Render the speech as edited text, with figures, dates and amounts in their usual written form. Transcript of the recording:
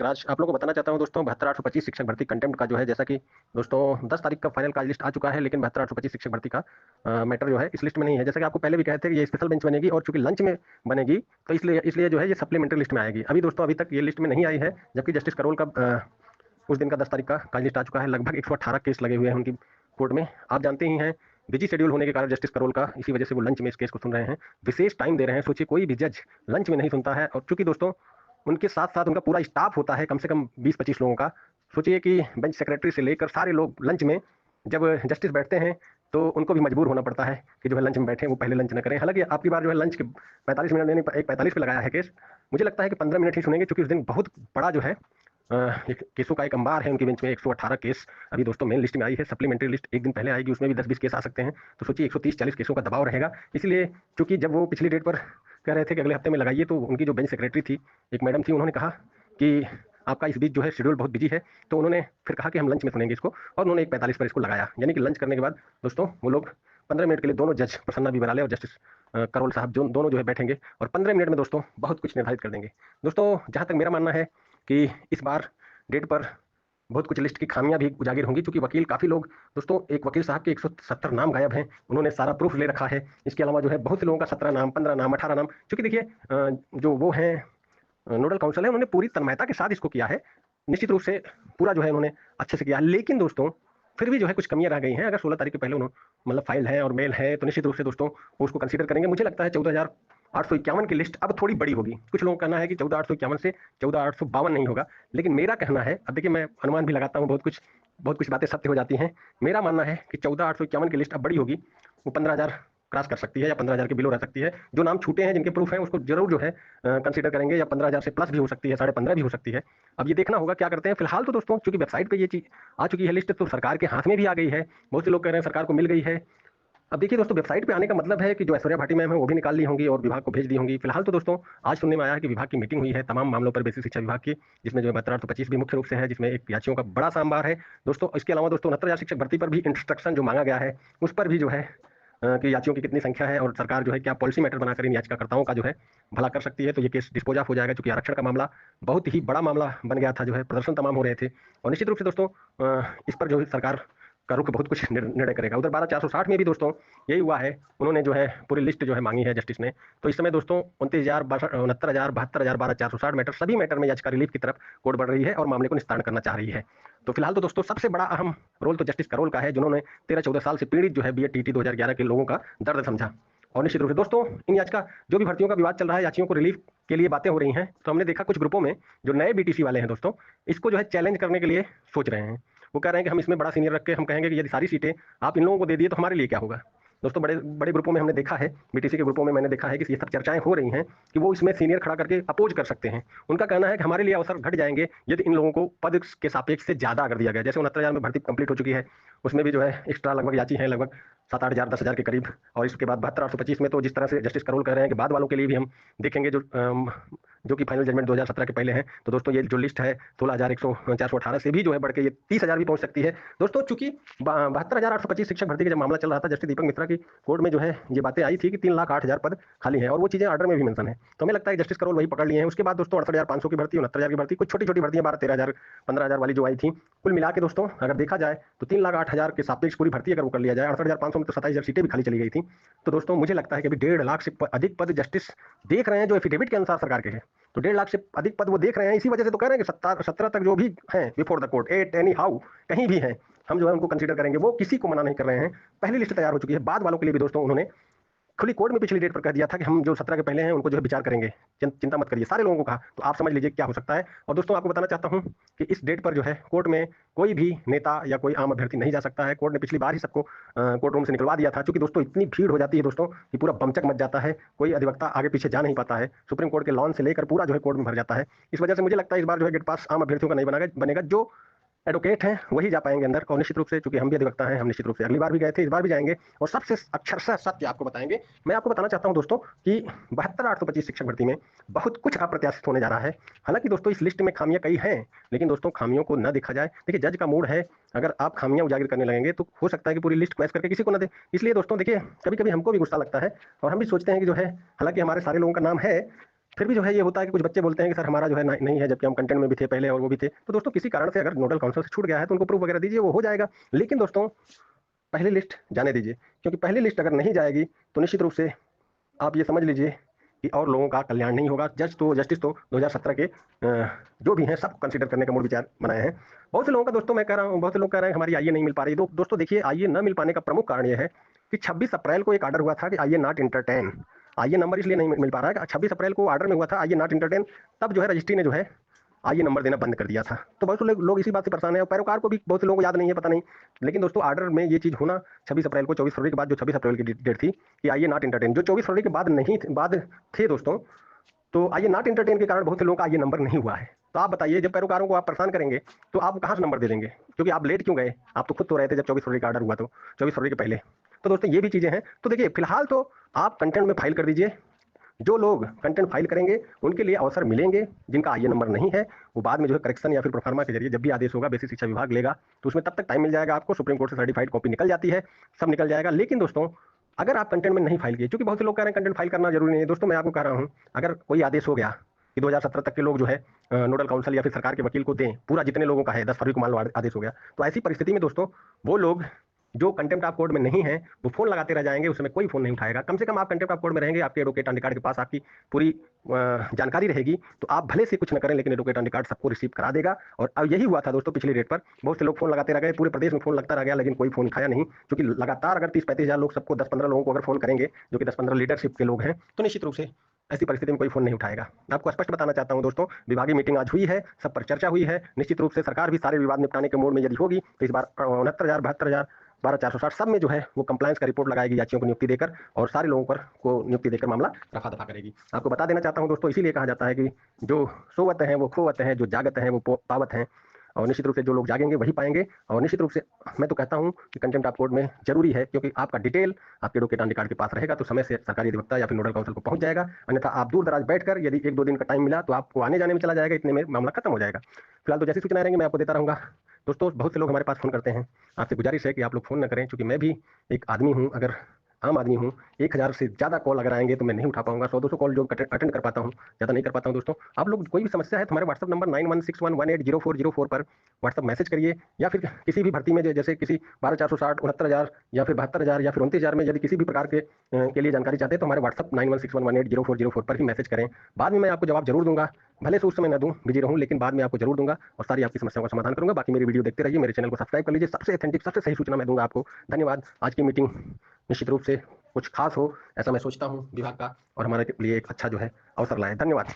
प्रयागराज आप लोगों को बताना चाहता हूं दोस्तों 72,825 शिक्षक भर्ती कंटेम्प्ट का जो है, जैसा कि दोस्तों 10 तारीख का फाइनल का लिस्ट आ चुका है, लेकिन 72,825 शिक्षक भर्ती का मैटर जो है इस लिस्ट में नहीं है। जैसा कि आपको पहले भी कहे थे कि ये स्पेशल बेंच बनेगी और चूंकि लंच में बनेगी तो इसलिए जो है ये सप्लीमेंट्री लिस्ट में आएगी। अभी दोस्तों अभी तक ये लिस्ट में नहीं आई है, जबकि जस्टिस करोल का उस दिन का 10 तारीख का लिस्ट आ चुका है। लगभग 118 केस लगे हुए हैं उनकी कोर्ट में। आप जानते ही हैं बिजी शेड्यूल होने के कारण जस्टिस करोल का, इसी वजह से वो लंच में इस केस को सुन रहे हैं, विशेष टाइम दे रहे हैं। सोचिए कोई भी जज लंच में नहीं सुनता है, और चूंकि दोस्तों उनके साथ साथ उनका पूरा स्टाफ होता है कम से कम 20-25 लोगों का। सोचिए कि बेंच सेक्रेटरी से लेकर सारे लोग लंच में जब जस्टिस बैठते हैं तो उनको भी मजबूर होना पड़ता है कि जो है लंच में बैठे वो पहले लंच न करें। हालांकि आपकी बार जो है लंच के 45 मिनट यानी 45 पे लगाया है केस। मुझे लगता है कि 15 मिनट ही सुनेंगे, क्योंकि उस दिन बहुत बड़ा जो है केसों का एक अंबार है उनकी बेंच में। 118 केस अभी दोस्तों मेन लिस्ट में आई है, सप्लीमेंट्री लिस्ट एक दिन पहले आएगी, उसमें भी 10-20 केस आ सकते हैं। तो सोचिए 130-40 केसों का दबाव रहेगा। इसलिए चूंकि जब वो पिछली डेट पर कह रहे थे कि अगले हफ्ते में लगाइए, तो उनकी जो बेंच सेक्रेटरी थी, एक मैडम थी, उन्होंने कहा कि आपका इस बीच जो है शेड्यूल बहुत बिजी है, तो उन्होंने फिर कहा कि हम लंच में सुनेंगे इसको, और उन्होंने 1:45 पर इसको लगाया। यानी कि लंच करने के बाद दोस्तों वो लोग 15 मिनट के लिए दोनों जज प्रसन्ना बीबराले और जस्टिस करोल साहब दोनों जो है बैठेंगे और 15 मिनट में दोस्तों बहुत कुछ निर्धारित कर देंगे। दोस्तों जहां तक मेरा मानना है कि इस बार डेट पर बहुत कुछ लिस्ट की खामियां भी उजागर होंगी, क्योंकि वकील काफी लोग दोस्तों, एक वकील साहब के 170 नाम गायब हैं, उन्होंने सारा प्रूफ ले रखा है। इसके अलावा जो है बहुत से लोगों का 17 नाम, 15 नाम, 18 नाम, क्योंकि देखिए जो वो हैं नोडल काउंसिल है, उन्होंने पूरी तन्मयता के साथ इसको किया है, निश्चित रूप से पूरा जो है उन्होंने अच्छे से किया। लेकिन दोस्तों फिर भी जो है कुछ कमियां रह गई हैं। अगर 16 तारीख के पहले उन्होंने मतलब फाइल है और मेल है, तो निश्चित रूप से दोस्तों वो उसको कंसीडर करेंगे। मुझे लगता है 14,851 की लिस्ट अब थोड़ी बड़ी होगी। कुछ लोगों का कहना है कि 14,851 से 14,852 नहीं होगा, लेकिन मेरा कहना है, अब देखिए मैं अनुमान भी लगाता हूँ, बहुत कुछ बातें सत्य हो जाती हैं। मेरा मानना है कि 14,851 की लिस्ट अब बड़ी होगी, वो 15,000 क्रॉस कर सकती है या 15,000 के बिलो रह सकती है। जो नाम छूटे हैं, जिनके प्रूफ हैं, उसको जरूर जो है कंसीडर करेंगे, या 15,000 से प्लस भी हो सकती है, 15,500 भी हो सकती है। अब ये देखना होगा क्या करते हैं। फिलहाल तो दोस्तों चूंकि वेबसाइट पे ये चीज आ चुकी है लिस्ट, तो सरकार के हाथ में भी आ गई है। बहुत से लोग कह रहे हैं सरकार को मिल गई है। अब देखिए दोस्तों, वेबसाइट पे आने का मतलब है कि जो ऐश्वर्या भाटी मैम है वो भी निकाल ली होंगी और विभाग को भेज दी होंगी। फिलहाल तो दोस्तों आज सुनने में आया है कि विभाग की मीटिंग हुई है तमाम मामलों पर, बेसिक शिक्षा विभाग की, जिसमें जो है 72,825 भी मुख्य रूप से है, जिसमें एक याचियों का बड़ा सांबार है दोस्तों। इसके अलावा दोस्तों 69,000 शिक्षक भर्ती पर भी इंस्ट्रक्शन जो मांगा गया है, उस पर भी जो है कि याचियों की कितनी संख्या है और सरकार जो है क्या पॉलिसी मैटर बनाकर इन याचिकाकर्ताओं का जो है भला कर सकती है, तो ये केस डिस्पोज ऑफ हो जाएगा। क्योंकि आरक्षण का मामला बहुत ही बड़ा मामला बन गया था, जो है प्रदर्शन तमाम हो रहे थे, और निश्चित रूप से दोस्तों इस पर जो है सरकार का रुख बहुत कुछ निर्णय करेगा। उधर 12,460 में भी दोस्तों यही हुआ है, उन्होंने जो है पूरी लिस्ट जो है मांगी है जस्टिस ने। तो इस समय दोस्तों 29,000, 69,000, 72,000, 12,460 मैटर, सभी मैटर में याचिका रिलीफ की तरफ कोर्ट बढ़ रही है और मामले को निस्तारण करना चाह रही है। तो फिलहाल तो दोस्तों सबसे बड़ा अहम रोल तो जस्टिस करोल का है, जिन्होंने 13-14 साल से पीड़ित जो है बीएड टीटी 2011 के लोगों का दर्द समझा। और निश्चित रूप से दोस्तों इन याचिका जो भी भर्तियों का विवाद चल रहा है, याचियों को रिलीफ के लिए बातें हो रही हैं, तो हमने देखा कुछ ग्रुपों में जो नए बीटीसी वाले हैं दोस्तों, इसको जो है चैलेंज करने के लिए सोच रहे हैं। वो कह रहे हैं कि हम इसमें बड़ा सीनियर रख के हम कहेंगे कि यदि सारी सीटें आप इन लोगों को दे दिए तो हमारे लिए क्या होगा। दोस्तों बड़े बड़े ग्रुपों में हमने देखा है, बीटीसी के ग्रुपों में मैंने देखा है कि ये सब चर्चाएं हो रही हैं कि वो इसमें सीनियर खड़ा करके अपोज कर सकते हैं। उनका कहना है कि हमारे लिए अवसर घट जाएंगे यदि इन लोगों को पद के सापेक्ष से ज्यादा कर दिया गया। जैसे 69,000 में भर्ती कंप्लीट हो चुकी है, उसमें भी जो है एक्स्ट्रा लगभग याची है, लगभग 7-8 हज़ार 10,000 के करीब। और इसके बाद 72,825 में तो जिस तरह से जस्टिस करोल कह रहे हैं कि बाद वालों के लिए भी हम देखेंगे, जो कि फाइनल जजमेंट 2017 के पहले हैं। तो दोस्तों ये जो लिस्ट है 16,418 से भी जो है बढ़ के ये 30,000 भी पहुंच सकती है दोस्तों। चूंकि 72,825 शिक्षक भर्ती का जब मामला चल रहा था, जस्टिस दीपक मिश्रा की कोर्ट में जो है ये बातें आई थी कि 3,08,000 पद खाली हैं, और वो चीजें ऑर्डर में भी मेंशन है। तो हमें लगता है जस्टिस करोल वही पकड़ लिए हैं। उसके बाद दोस्तों 68,500 की भर्ती, 69,000 की भर्ती, कुछ छोटी छोटी भर्तियां 12-13,000, 15,000 वाली जो आई थी, कुल मिला के दोस्तों अगर देखा जाए तो 3,08,000 के सापेक्ष पूरी भर्ती अगर वो कर लिया जाए, 68,500 में तो 27,000 सीटें भी खाली चली गई थी। तो दोस्तों मुझे लगता है कि अभी 1.5 लाख से अधिक पद जस्टिस देख रहे हैं, जो एफिडेविट के अनुसार सरकार के हैं। तो 1.5 लाख से अधिक पद वो देख रहे हैं, इसी वजह से तो कह रहे हैं कि 17 तक जो भी हैं before the court, at any how कहीं भी हैं, हम जो है उनको कंसीडर करेंगे। वो किसी को मना नहीं कर रहे हैं। पहली लिस्ट तैयार हो चुकी है, बाद वालों के लिए भी दोस्तों उन्होंने खुली कोर्ट में पिछली डेट पर कह दिया था कि हम जो 17 के पहले हैं उनको जो है विचार करेंगे, चिंता मत करिए, सारे लोगों को कहा। तो आप समझ लीजिए क्या हो सकता है। और दोस्तों आपको बताना चाहता हूं कि इस डेट पर जो है कोर्ट में कोई भी नेता या कोई आम अभ्यर्थी नहीं जा सकता है। कोर्ट ने पिछली बार ही सबको कोर्ट रूम से निकलवा दिया था, क्योंकि दोस्तों इतनी भीड़ हो जाती है दोस्तों कि पूरा बमचक मच जाता है, कोई अधिवक्ता आगे पीछे जा नहीं पाता है। सुप्रीम कोर्ट के लॉन से लेकर पूरा जो है कोर्ट में भर जाता है। इस वजह से मुझे लगता है इस बार जो है गेट पास आम अभ्यर्थियों का नहीं बनेगा, जो एडवोकेट हैं वही जा पाएंगे अंदर। और निश्चित रूप से चूंकि हम भी अधिवक्ता हैं, हम निश्चित रूप से अगली बार भी गए थे, इस बार भी जाएंगे और सबसे अक्षरशः सत्य आपको बताएंगे। मैं आपको बताना चाहता हूं दोस्तों कि 72,825 शिक्षक भर्ती में बहुत कुछ अप्रत्याशित होने जा रहा है। हालांकि दोस्तों इस लिस्ट में खामियां कई हैं, लेकिन दोस्तों खामियों को न देखा जाए। देखिए जज का मूड है, अगर आप खामियां उजागर करने लगेंगे तो हो सकता है कि पूरी लिस्ट क्रैश करके किसी को न दे। इसलिए दोस्तों देखिए कभी कभी हमको भी गुस्सा लगता है और हम भी सोचते हैं कि जो है, हालांकि हमारे सारे लोगों का नाम है, फिर भी जो है ये होता है कि कुछ बच्चे बोलते हैं कि सर हमारा जो है नहीं है, जबकि हम कंटेंट में भी थे पहले और वो भी थे। तो दोस्तों किसी कारण से अगर नोडल काउंसिल से छूट गया है तो उनको प्रूफ वगैरह दीजिए, वो हो जाएगा। लेकिन दोस्तों पहली लिस्ट जाने दीजिए, क्योंकि पहली लिस्ट अगर नहीं जाएगी तो निश्चित रूप से आप ये समझ लीजिए कि और लोगों का कल्याण नहीं होगा। जस्टिस तो 2017 के जो भी हैं सब कंसीडर करने का मूड विचार बनाए हैं। बहुत से लोगों का दोस्तों मैं कह रहा हूँ, बहुत से लोग कह रहे हैं हमारी आईए नहीं मिल पा रही। दोस्तों देखिए, आईए न मिल पाने का प्रमुख कारण यह है कि 26 अप्रैल को एक ऑर्डर हुआ था कि आईए नॉट इंटरटेन। आईए नंबर इसलिए नहीं मिल पा रहा है, 26 अप्रैल को ऑर्डर में हुआ था आईए नॉट इंटरटेन, तब जो है रजिस्ट्री ने जो है आइए नंबर देना बंद कर दिया था। तो बहुत से लोग इसी बात से परेशान है, और पैरोकार को भी बहुत से लोगों को याद नहीं है, पता नहीं। लेकिन दोस्तों ऑर्डर में ये चीज़ होना 26 अप्रैल को, 24 फरवरी के बाद जो 26 अप्रैल की डेट थी कि आइए नॉट इंटरटेन, जो 24 फरवरी के बाद नहीं बाद थे दोस्तों, तो आइए नॉट इंटरटेन के कारण बहुत से लोगों का आइए नंबर नहीं हुआ है। तो आप बताइए, जब पैरोकारों को आप परेशान करेंगे तो आप कहाँ से नंबर दे देंगे? क्योंकि आप लेट क्यों गए? आप तो खुद तो रहे थे जब 24 फरवरी का ऑर्डर हुआ, तो 24 फरवरी के पहले। तो दोस्तों ये भी चीज़ें हैं। तो देखिए फिलहाल तो आप कंटेंट में फाइल कर दीजिए। जो लोग कंटेंट फाइल करेंगे उनके लिए अवसर मिलेंगे, जिनका आईए नंबर नहीं है वो बाद में जो है करेक्शन या फिर प्रोफार्मा के जरिए जब भी आदेश होगा बेसिक शिक्षा विभाग लेगा तो उसमें तब तक टाइम मिल जाएगा आपको। सुप्रीम कोर्ट से सर्टिफाइड कॉपी निकल जाती है, सब निकल जाएगा। लेकिन दोस्तों अगर आप कंटेंट में नहीं फाइल किए, क्योंकि बहुत से लोग कह रहे हैं कंटेंट फाइल करना जरूरी नहीं है, दोस्तों मैं आपको कह रहा हूँ अगर कोई आदेश हो गया कि 2017 तक के लोग जो है नोडल काउंसिल या फिर सरकार के वकील को दें, पूरा जितने लोगों का है 10 फरवरी को मान लो आदेश हो गया, तो ऐसी परिस्थिति में दोस्तों वो लोग जो कंटेम्प्ट ऑफ कोर्ट में नहीं है वो फोन लगाते रह जाएंगे, उसमें कोई फोन नहीं उठाएगा। कम से कम आप कंटेम्प्ट ऑफ कोर्ट में रहेंगे, आपके एडवोकेट ऑन रिकॉर्ड के पास आपकी पूरी जानकारी रहेगी, तो आप भले से कुछ न करें लेकिन एडवोकेट ऑन रिकॉर्ड सबको रिसीव करा देगा। और अब यही हुआ था दोस्तों पिछली डेट पर, बहुत से लोग फोन लगाते रह गए, पूरे प्रदेश में फोन लगता रह गया लेकिन कोई फोन उठाया नहीं। क्योंकि लगातार अगर 30-35 हज़ार लोग सबको 10-15 लोगों को अगर फोन करेंगे जो कि 10-15 लीडरशिप के लोग हैं, तो निश्चित रूप से ऐसी परिस्थिति में कोई फोन नहीं उठाएगा। आपको स्पष्ट बताना चाहता हूं दोस्तों, विभागीय मीटिंग आज हुई है, सब पर चर्चा हुई है। निश्चित रूप से सरकार भी सारे विवाद निपटाने के मोड में यदि होगी तो इस बार 69,000, 72,000, 12,460 सब में जो है वो कंप्लायंस का रिपोर्ट लगाएगी याचियों को नियुक्ति देकर, और सारे लोगों पर को नियुक्ति देकर मामला रफा दफा करेगी। आपको बता देना चाहता हूं दोस्तों, इसीलिए कहा जाता है कि जो सोवत हैं वो खोवत हैं, जो जागत हैं वो पावत हैं। और निश्चित रूप से जो लोग जागेंगे वही पाएंगे। और निश्चित रूप से मैं तो कहता हूं कि कंटेम्प्ट ऑफ कोर्ट में जरूरी है, क्योंकि आपका डिटेल आपके एडवोकेट ऑन रिकॉर्ड के पास रहेगा तो समय से सरकारी अधिवक्ता या फिर नोडल काउंसिल को पहुंच जाएगा। अन्यथा आप दूर दराज बैठकर यदि 1-2 दिन का टाइम मिला तो आपको आने जाने में चला जाएगा, इतने में मामला खत्म हो जाएगा। फिलहाल तो जैसी सूचना रहेंगी मैं आपको देता रहूंगा। दोस्तों बहुत से लोग हमारे पास फोन करते हैं, आपसे गुजारिश है कि आप लोग फोन न करें, क्योंकि मैं भी एक आदमी हूं, अगर आम आदमी हूँ। 1000 से ज़्यादा कॉल अगर आएंगे तो मैं नहीं उठा पाऊंगा, 100-200 कॉल जो अटेंड कर पाता हूँ, ज़्यादा नहीं कर पाता हूँ। दोस्तों आप लोग कोई भी समस्या है तो हमारे व्हाट्सअप नंबर 9161180404 पर व्हाट्सअप मैसेज करिए, या फिर किसी भी भर्ती में जैसे किसी 12,460, 69,000 या फिर 72,000 या फिर 29,000 में यदि किसी भी प्रकार के लिए जानकारी चाहते हैं तो हमारे व्हाट्सअप 9161180404 पर ही मैसेज करें। बाद में मैं आपको जवाब जरूर दूंगा, भले से उस समय ना दूं, बिजी रहूं, लेकिन बाद में आपको जरूर दूंगा और सारी आपकी समस्याओं का समाधान करूंगा। बाकी मेरी वीडियो देखते रहिए, मेरे चैनल को सब्सक्राइब कर लीजिए, सबसे ऑथेंटिक सबसे सही सूचना मैं दूंगा आपको। धन्यवाद। आज की मीटिंग निश्चित रूप से कुछ खास हो ऐसा मैं सोचता हूं विभाग का, और हमारे लिए एक अच्छा जो है अवसर लाए। धन्यवाद।